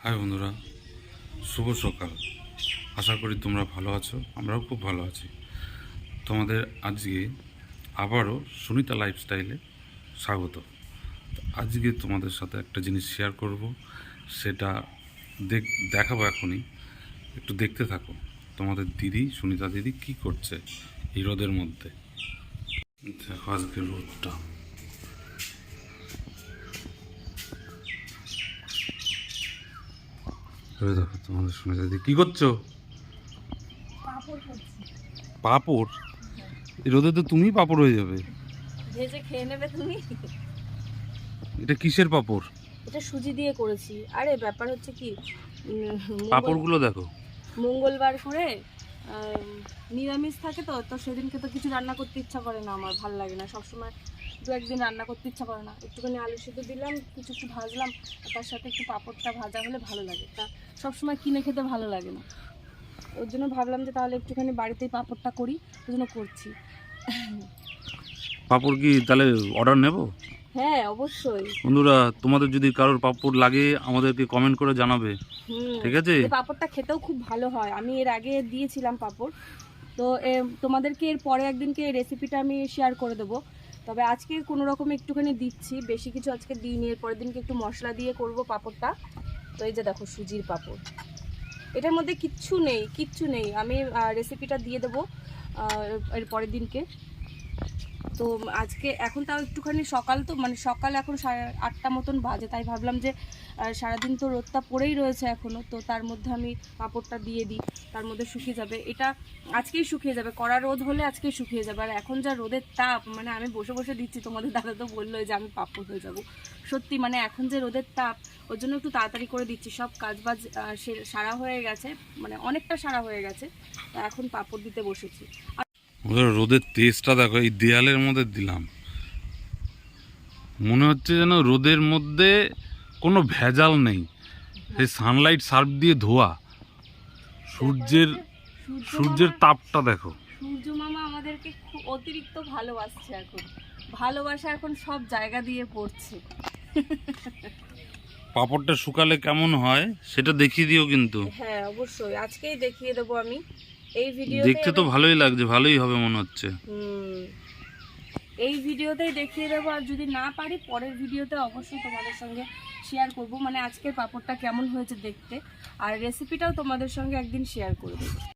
High বন্ধুরা, শুভ সকাল। আশা করি তোমরা ভালো আছো, আমরাও খুব ভালো আছি। তোমাদের আজকে আবারও সুনিতা লাইফস্টাইলে স্বাগত। আজকে তোমাদের সাথে একটা জিনিস শেয়ার করব, সেটা দেখাবো এখনই। একটু দেখতে থাকো তোমাদের দিদি, সুনিতা দিদি কি করছে এই রোদের মধ্যে। দেখো আজকে রোদটা, দেখো তোমাদের সুনিতা দিদি কি করছো? পাপড়? এই রোদে তো তুমি পাপড় হয়ে যাবে। ভেজে খেয়ে নেবে তুমি। এটা কিসের পাপড়? এটা সুজি দিয়ে করেছি। আরে ব্যাপার হচ্ছে কি, পাপড়গুলো দেখো। মঙ্গলবার করে নিরামিষ থাকে, তো তো সেদিনকে তো কিছু রান্না করতে ইচ্ছা করে না, আমার ভালো লাগে না। সবসময় দু একদিন রান্না করতে ইচ্ছা করে না। একটুখানি আলু সিদ্ধ দিলাম, কিছু একটু ভাজলাম, আর তার সাথে একটু পাঁপড়টা ভাজা হলে ভালো লাগে। তা সবসময় কিনে খেতে ভালো লাগে না, ওর জন্য ভাবলাম যে তাহলে একটুখানি বাড়িতেই পাঁপড়টা করি, ওই জন্য করছি। পাপড় কি তাহলে অর্ডার নেব? হ্যাঁ অবশ্যই বন্ধুরা, তোমাদের যদি কারোর পাপড় লাগে আমাদেরকে কমেন্ট করে জানাবে, ঠিক আছে? এই পাঁপড়টা খেতেও খুব ভালো হয়। আমি এর আগে দিয়েছিলাম পাঁপড়, তো তোমাদেরকে এর পরে একদিনকে এই রেসিপিটা আমি শেয়ার করে দেবো। তবে আজকে কোনো রকম একটুখানি দিচ্ছি, বেশি কিছু আজকে দিইনি। এর পরের দিনকে একটু মশলা দিয়ে করব পাঁপড়টা। তো এই যে দেখো সুজির পাঁপড়, এটার মধ্যে কিচ্ছু নেই। আমি রেসিপিটা দিয়ে দেবো এর পরের দিনকে। তো আজকে এখন তাও একটুখানি সকাল, তো মানে সকাল এখন 8:30 মতন বাজে, তাই ভাবলাম যে সারাদিন তো রোদটা পড়েই রয়েছে এখনও, তো তার মধ্যে আমি পাঁপড়টা দিয়ে দিই, তার মধ্যে শুকিয়ে যাবে। এটা আজকেই শুকিয়ে যাবে, কড়া রোদ হলে আজকেই শুকিয়ে যাবে। আর এখন যা রোদের তাপ, মানে আমি বসে বসে দিচ্ছি, তোমাদের দাদা তো বললো যে আমি পাঁপড় হয়ে যাব। সত্যি মানে এখন যে রোদের তাপ, ওর জন্য একটু তাড়াতাড়ি করে দিচ্ছি। সব কাজবাজ সারা হয়ে গেছে, মানে অনেকটা সারা হয়ে গেছে, তো এখন পাঁপড় দিতে বসেছি। রোদের তেজটা দেখো, এই দেয়ালের মধ্যে দিলাম, মনে হচ্ছে যেন রোদের মধ্যে কোনো ভেজাল নেই। সেই সানলাইট সার্ফ দিয়ে ধোয়া, সূর্যের তাপটা দেখো। সূর্য মামা আমাদেরকে খুব অতিরিক্ত ভালোবাসছে এখন, ভালোবাসা এখন সব জায়গা দিয়ে পড়ছে। পাপড়টা শুকালে কেমন হয় সেটা দেখিয়ে দিও কিন্তু। হ্যাঁ অবশ্যই, আজকেই দেখিয়ে দেবো আমি এই ভিডিও। দেখতে তো ভালোই লাগছে, ভালোই হবে মনে হচ্ছে। এই ভিডিওতেই দেখিয়ে দেবো, আর যদি না পারি পরের ভিডিওতে অবশ্যই তোমাদের সঙ্গে শেয়ার করব, মানে আজকের পাঁপড়টা কেমন হয়েছে দেখতে, আর রেসিপিটাও তোমাদের সঙ্গে একদিন শেয়ার করে দেবো।